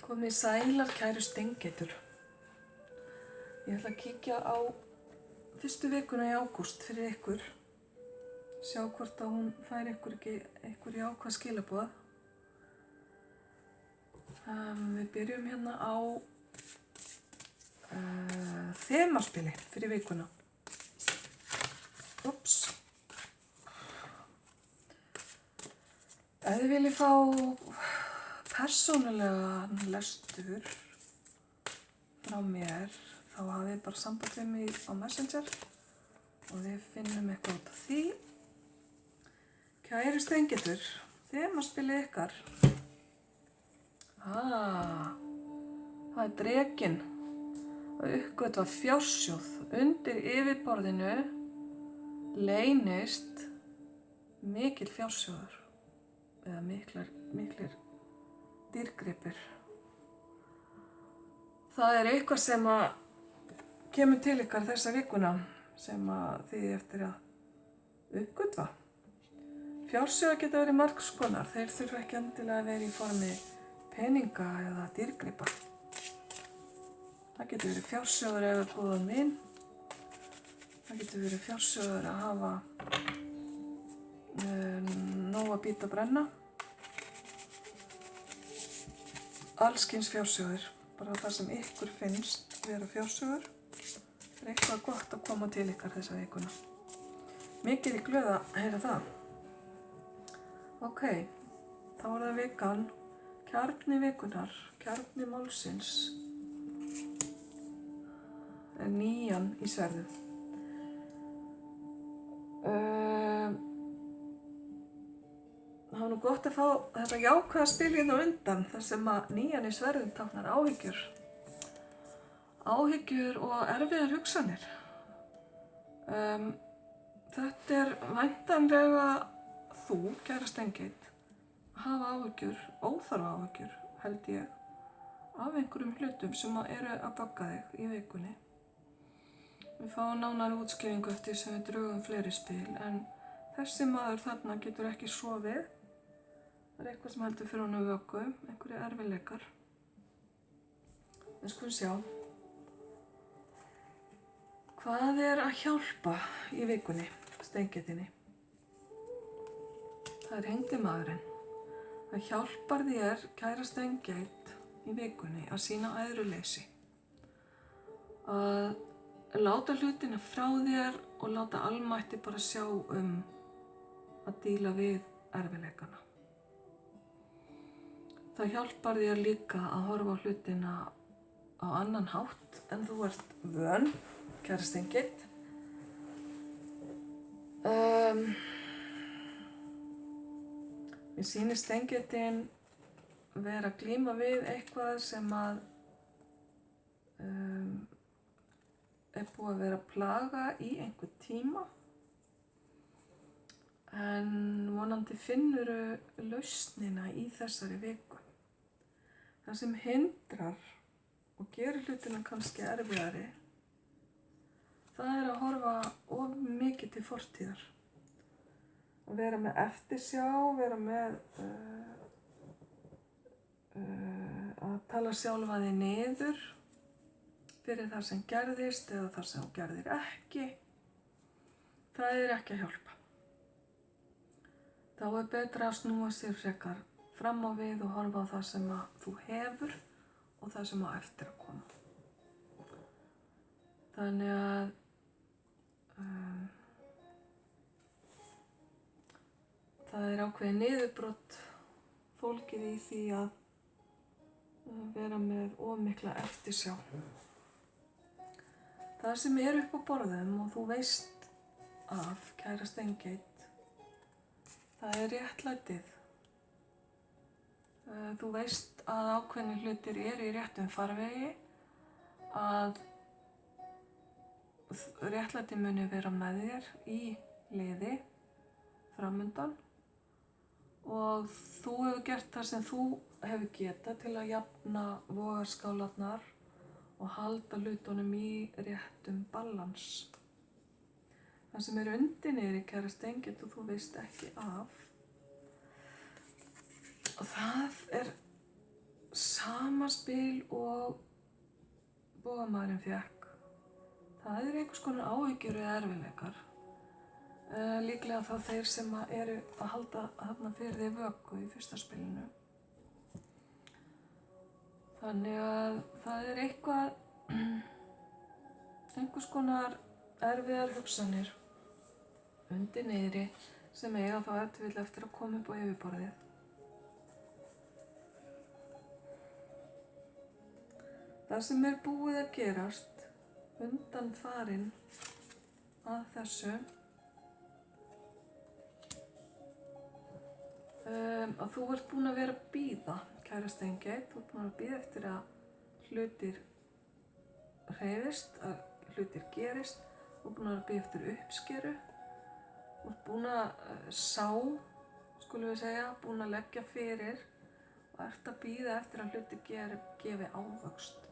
Komið sælar, kæru steingeitur. Ég ætla að kíkja á fyrstu vikuna í ágúst fyrir ykkur. Sjá hvort að hún fær ykkur jákvæð skilaboð. Við byrjum hérna á þemaspili fyrir vikuna. Ups. Ef þið viljið fá persónulegan lestur frá mér, þá hafið bara samband við mig á Messenger og við finnum eitthvað út af því. Kæru steingeitur, þemaspilið ykkar. Það er drekinn að uppgötva fjársjóð. Undir yfirborðinu leynist mikill fjársjóður eða miklir dýrgripir. Það er eitthvað sem að kemur til ykkar þessa vikuna sem að þið eftir að uppgötva. Fjársjóðar geta verið margs konar. Þeir þurfa ekki endilega að vera í formi peninga eða dýrgripa. Það getur verið fjársjóður eða góðan vin. Það getur verið fjársjóður að hafa nóg að bíta brenna. Allskyns fjársjóður, bara það sem ykkur finnst vera fjársjóður. Það er eitthvað gott að koma til ykkar þessa vikuna. Mikið í glöð að heyra það. Ok, þá er það vikan. Kjarni vikunar, kjarni málsins er 9 í sverðum. Það var nú gott að fá þetta jákvæða spil hérna á undan þar sem að 9 í sverðum táknar áhyggjur. Áhyggjur og erfiðar hugsanir. Þetta er væntanlega þú, kæra steingeit, hafa áhyggjur, óþarfa áhyggjur, held ég, af einhverjum hlutum sem eru að bagga þig í vikunni. Við fáum nánari útskýringu eftir sem við drögum fleiri spil, en þessi maður þarna getur ekki sofið. Það er eitthvað sem heldur fyrir honum vöku, einhverju erfiðleikar. Við skulum sjá. Hvað er að hjálpa í vikunni, steingeitinni? Það er hengdi maðurinn. Það hjálpar þér, kæra steingeit, í vikunni að sýna æðruleysi. Að láta hlutina frá þér og láta almætti bara sjá að díla við erfiðleikana. Það hjálpar þér líka að horfa á hlutina á annan hátt en þú ert vön, kæra steingeit. Mér sýnir steingeitin vera að glíma við eitthvað sem að er búið að vera að plaga í einhver tíma, en vonandi finnurðu lausnina í þessari viku. Það sem hindrar og gerir hlutina kannski erfiðari, það er að horfa of mikið til fortíðar. Að vera með eftirsjá, vera með að tala sjálfa þig niður fyrir það sem gerðist eða það sem þú gerðir ekki. Það er ekki að hjálpa. Þá er betra að snúa sér frekar fram á við og horfa á það sem að þú hefur og það sem á eftir að koma. Þannig að það er ákveðið niðurbrot fólgið í því að vera með of mikla eftirsjá. Það sem er upp á borðum og þú veist af, kæra steingeit, það er réttlætið. Þú veist að ákveðnir hlutir eru í réttum farvegi, að réttlætið muni vera með þér í liði framundan. Og þú hefur gert það sem þú hefur getað til að jafna vogarskálarnar og halda hlutunum í réttum balans. Það sem er undir niðri, kæra steingeit, og þú veist ekki af, og það er sama sama spil og bogamaðurinn fékk. Það eru einhvers konar áhyggjur eða erfiðleikar. Líklega þá þeir sem eru að halda þarna fyrir því vöku í fyrsta spilinu. Þannig að það er einhvers konar erfiðar hugsanir undir niðri sem eiga þá eftir að koma upp á yfirborðið. Það sem er búið að gerast undanfarinn að þessu, að þú ert búin að vera að bíða, kæra Steingerður, þú ert búin að bíða eftir að hlutir hreyfist, að hlutir gerist, þú ert búin að bíða eftir uppskeru, þú ert búin að sá, skulum við segja, búin að leggja fyrir og ert að bíða eftir að hlutir gefi ávöxt.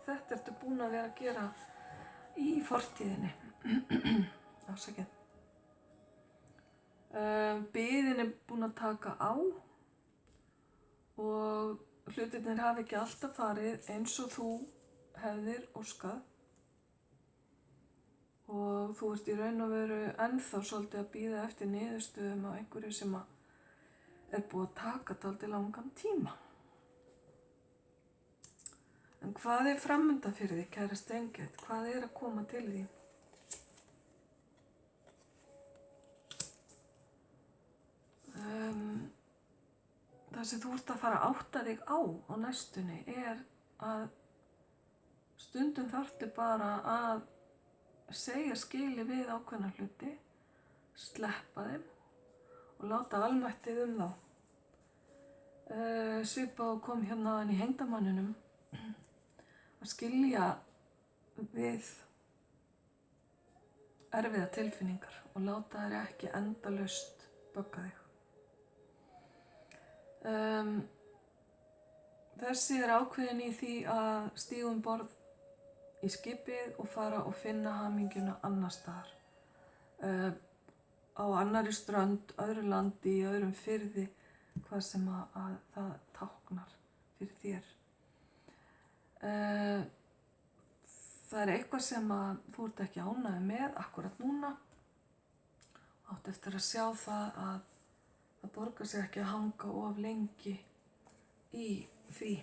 Þetta ertu búin að vera að gera í fortíðinni. Afsakið. Biðin er búin að taka á og hlutirnir hafa ekki alltaf farið eins og þú hefðir óskað. Og þú ert í raun og veru ennþá svolítið að bíða eftir niðurstöðum á einhverju sem er búið að taka dálítið langan tíma. En hvað er framundan fyrir þig, kæra Steingerður? Hvað er að koma til þín? Það sem þú ert að fara að átta þig á næstunni er að stundum þarftu bara að segja skili við ákveðna hluti, sleppa þeim og láta almættið þá. Svipað og kom hérna í hengdamanninum, að skilja við erfiða tilfinningar og láta þær ekki endalaust bögga þig. Þessi er ákveðin í því að stíga um borð í skipið og fara og finna hamingjuna annars staðar. Á annarri strönd, öðru landi, í öðrum firði, hvað sem að það táknar fyrir þér. Það er eitthvað sem að þú ert ekki ánægður með akkurat núna. Átt eftir að sjá það að það borgar sig ekki að hanga of lengi í því.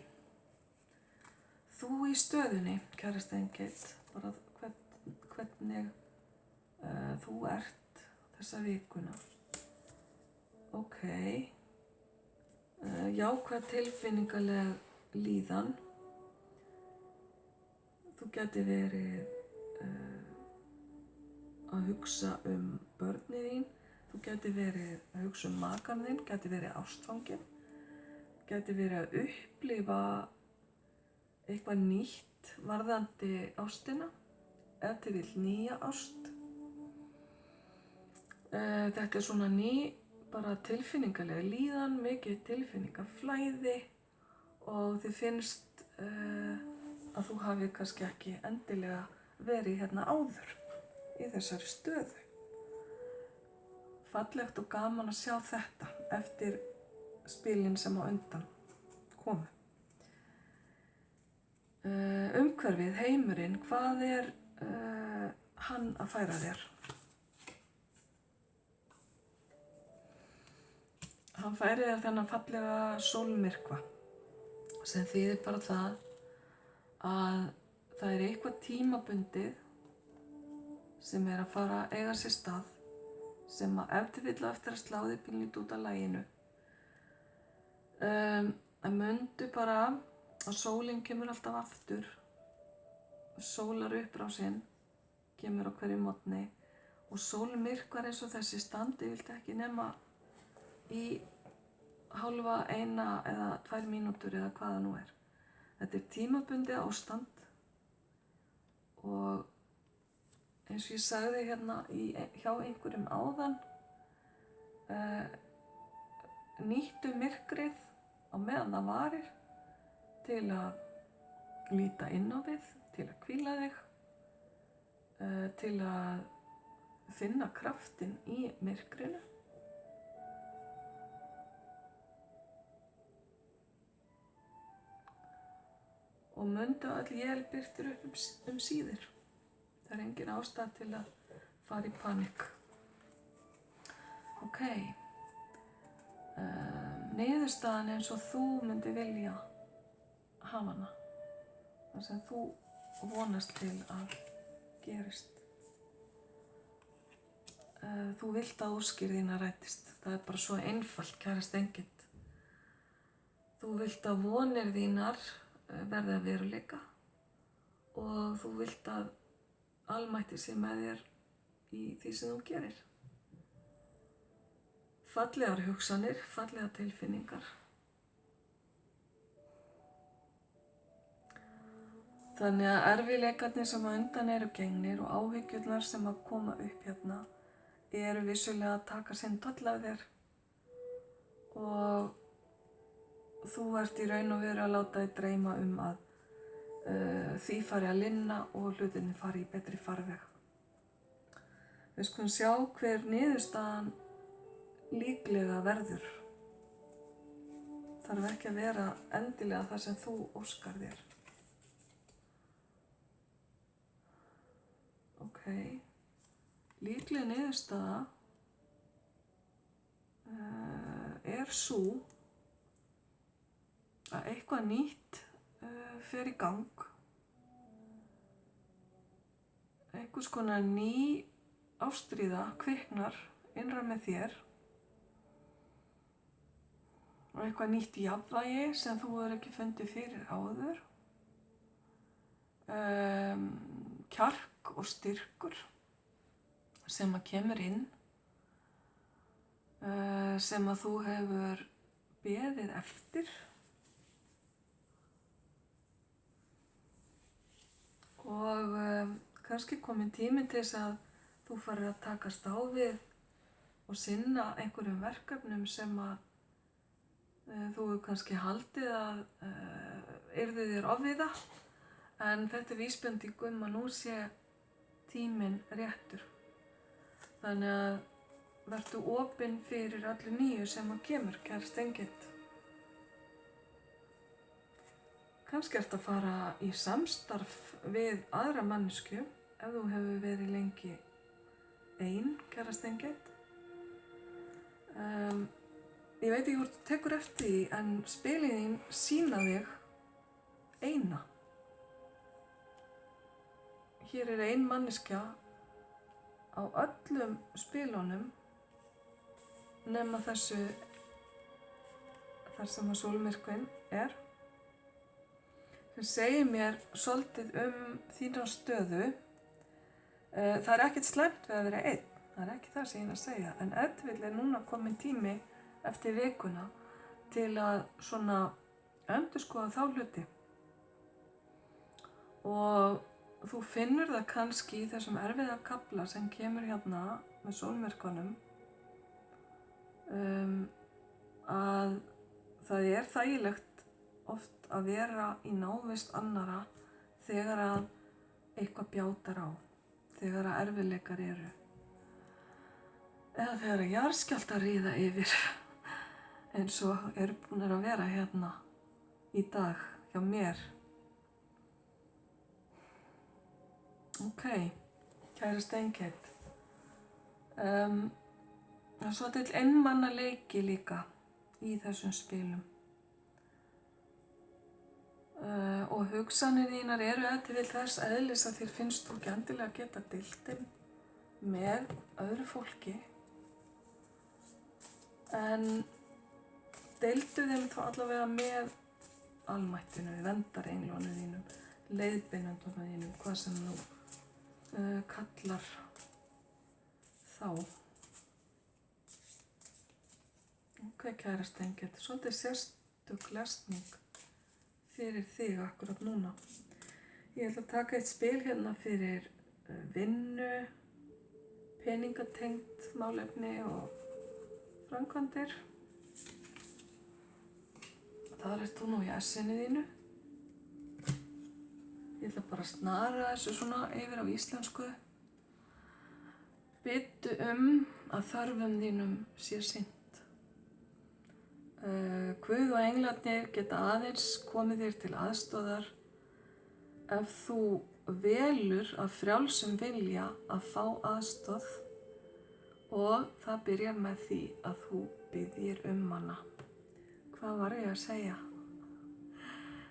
Þú í stöðunni, kæra Steingerður, bara hvernig þú ert þessa vikuna. Ok, jákvæð tilfinningaleg líðan. Þú gæti verið að hugsa börnin þín, þú gæti verið að hugsa makann þinn, gæti verið ástfangin, gæti verið að upplifa eitthvað nýtt varðandi ástina, ef þið vill nýja ást. Þetta er svona bara tilfinningalega líðan, mikið tilfinningaflæði og þið finnst að þú hafi kannski ekki endilega verið hérna áður í þessari stöðu. Fallegt og gaman að sjá þetta eftir spilin sem á undan komu. Umhverfið, heimurinn, hvað er hann að færa þér? Hann færi þér þennan fallega sólmyrkva sem þýðir bara það að það er eitthvað tímabundið sem er að fara að eiga sér stað sem að ef þið vill eftir að slá þig pínlítið út af laginu. En mundu bara að sólin kemur alltaf aftur, sólar upprásin kemur á hverju morgni og sólmyrkvar eins og þessi standi viltu ekki nema í hálfa, 1 eða 2 mínútur eða hvaða nú er. Þetta er tímabundið ástand og eins og ég sagði hérna hjá einhverjum áðan, nýttu myrkrið á meðan það varir til að líta inn á við, til að hvíla þig, til að finna kraftinn í myrkrinu. og mundu öll él birtir upp síðir. Það engin ástæða til að fara í panikk. Ok. Niðurstaðan eins og þú myndi vilja hafa hana. Það sem þú vonast til að gerist. Þú vilt að óskir þínar rætist. Það er bara svo einfalt, kærast engill. Þú vilt að vonir þínar verði að veruleika og þú vilt að almætti sé með þér í því sem þú gerir. Fallegar hugsanir, fallegar tilfinningar. Þannig að erfiðleikarnir sem á undan eru gengnir og áhyggjurnar sem að koma upp hérna eru vissulega að taka sinn toll af þér og þú ert í raun og veru að láta þig dreyma að því fari að linna og hlutinni fari í betri farveg. Við skulum sjá hver niðurstaðan líklega verður. Þarf ekki að vera endilega það sem þú óskar þér. Ok, líklega niðurstaða er sú að eitthvað nýtt fer í gang. Einhvers konar ný ástríða kviknar innra með þér og eitthvað nýtt jafnvægi sem þú hefur ekki fundið fyrir áður. Kjark og styrkur sem að kemur inn, sem að þú hefur beðið eftir og kannski kominn tími til þess að þú farir að takast á við og sinna einhverjum verkefnum sem að þú hefur kannski haldið að yrði þér ofviða, en þetta er vísbending að nú sé tíminn réttur. Þannig að vertu opinn fyrir öllu nýju sem að kemur, kærast engill. Kannski ertu að fara í samstarf við aðra manneskju ef þú hefur verið lengi ein, kærast engill. Ég veit ekki hvort þú tekur eftir því, en spilin þín sýna þig eina. Hér er ein manneskja á öllum spilunum nema þessu þar sem að sólmyrkvinn er, sem segir mér svolítið þína stöðu. Það er ekkert slæmt við að vera einn, það er ekki það sem ég er að segja, en vill er núna komin tími eftir vikuna til að svona endurskoða þá hluti. Og þú finnur það kannski í þessum erfiða kafla sem kemur hérna með sólmyrkvanum, að það er þægilegt oft að vera í návist annara þegar að eitthvað bjátar á, þegar að erfiðleikar eru. Eða þegar að jarðskjálftar ríða yfir, eins og eru búnir að vera hérna í dag hjá mér. Ok, kærast engill. Það er svolítill einmannaleiki líka í þessum spilum. Og hugsanir þínar eru til þess eðlis að þér finnst þú ekki endilega að geta deilt þeim með öðru fólki. En deildu þeim þá allavega með almættinu, verndarenglunum þínum, leiðbeinendunum þínum, hvað sem þú kallar þá. Ok, kærast engill, svolítið sérstök lesning fyrir þig akkurat núna. Ég ætla að taka eitt spil hérna fyrir vinnu, peningatengt málefni og framkvæmdir. Þar ert þú nú í essinu þínu. Ég ætla bara að snara þessu svona yfir á íslensku. Biðdu að þörfum þínum sé sinnt. Guð og englarnir geta aðeins komið þér til aðstoðar ef þú velur af frjálsum vilja að fá aðstoð og það byrjar með því að þú biðjir hana. Hvað var ég að segja?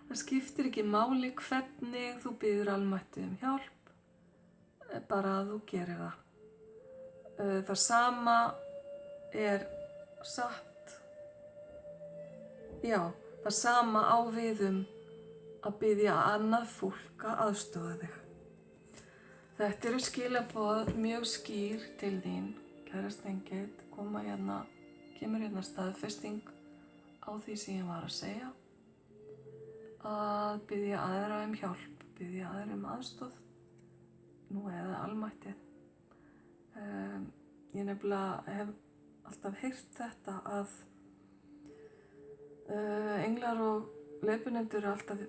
Það skiptir ekki máli hvernig þú biður almættið hjálp, bara að þú gerir það. Það sama er satt, það sama á við að biðja annað fólk að aðstoða þig. Þetta eru skilaboð mjög skýr til þín, kæra Steingerð, kemur hérna staðfesting á því sem ég var að segja, að biðja aðra hjálp, biðja aðra aðstoð, nú eða almættið. Ég nefnilega hef alltaf heyrt þetta að englar og leiðbeinendur eru alltaf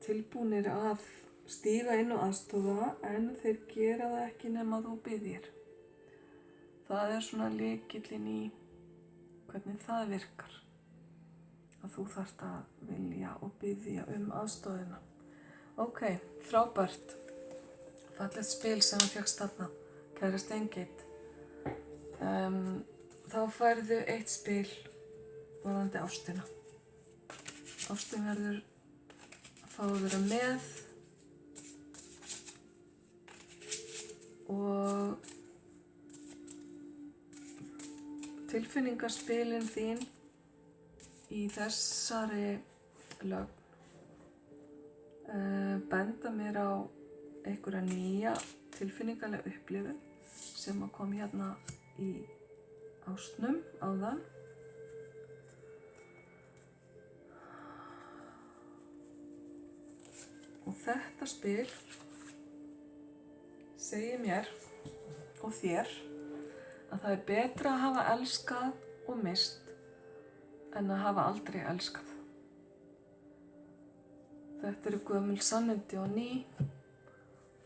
tilbúnir að stíga inn og aðstoða, en þeir gera það ekki nema þú biðjir. Það er svona lykillinn í hvernig það virkar, að þú þarft að vilja og biðja aðstoðina. Ok, frábært. Fallegt spil sem þú fékkst þarna, kæra Steingerð. Þá færðu eitt spil varðandi ástina. Ástin verður að fá að vera með og tilfinningaspilin þín í þessari lögn benda mér á einhverja nýja tilfinningalega upplifun sem kom hérna í ásnum áðan. Og þetta spil segir mér og þér að það er betra að hafa elskað og misst en að hafa aldrei elskað. Þetta eru gömul sannindi og ný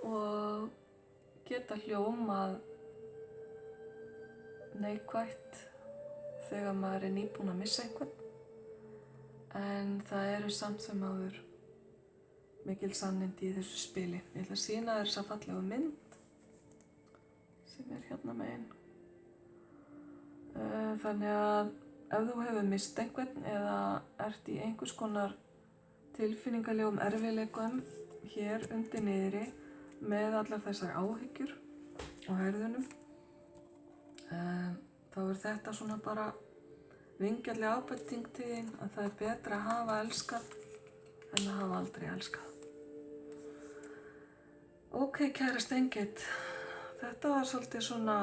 og geta hljómað neikvætt þegar maður er nýbúinn að missa einhvern, en það eru samt sem áður mikil sannindi í þessu spili. Ég ætla að sýna þér þessa fallegu mynd sem er hérna megin. Þannig að ef þú hefur misst einhvern eða ert í einhvers konar tilfinningalegum erfiðleikum hér undir niðri með allar þessar áhyggjur á herðunum, þá er þetta svona bara vingjarnleg ábending til þín að það er betra að hafa elskað en að hafa aldrei elskað. Ok, kæra Steingerð, þetta var svolítið svona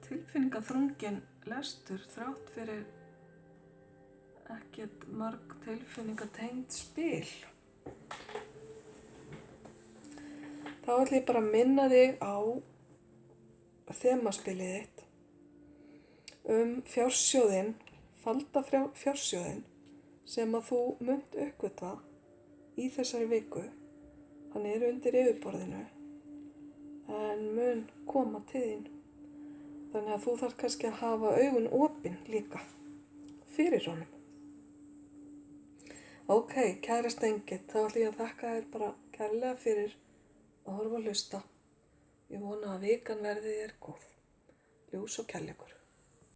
tilfinningaþrungin lestur þrátt fyrir ekkert mörg tilfinningatengd spil. Þá ætla ég bara að minna þig á þemaspilið þitt fjársjóðinn, falda fjársjóðinn sem að þú munt uppgötva í þessari viku. Hann er undir yfirborðinu en mun koma til þín. Þannig að þú þarf kannski að hafa augun opin líka fyrir honum. Ok, kæra Steingerð, þá ætla ég að þakka þér bara kærlega fyrir að horfa og hlusta. Ég vona að vikan verði þér góð. Ljós og kærleikur.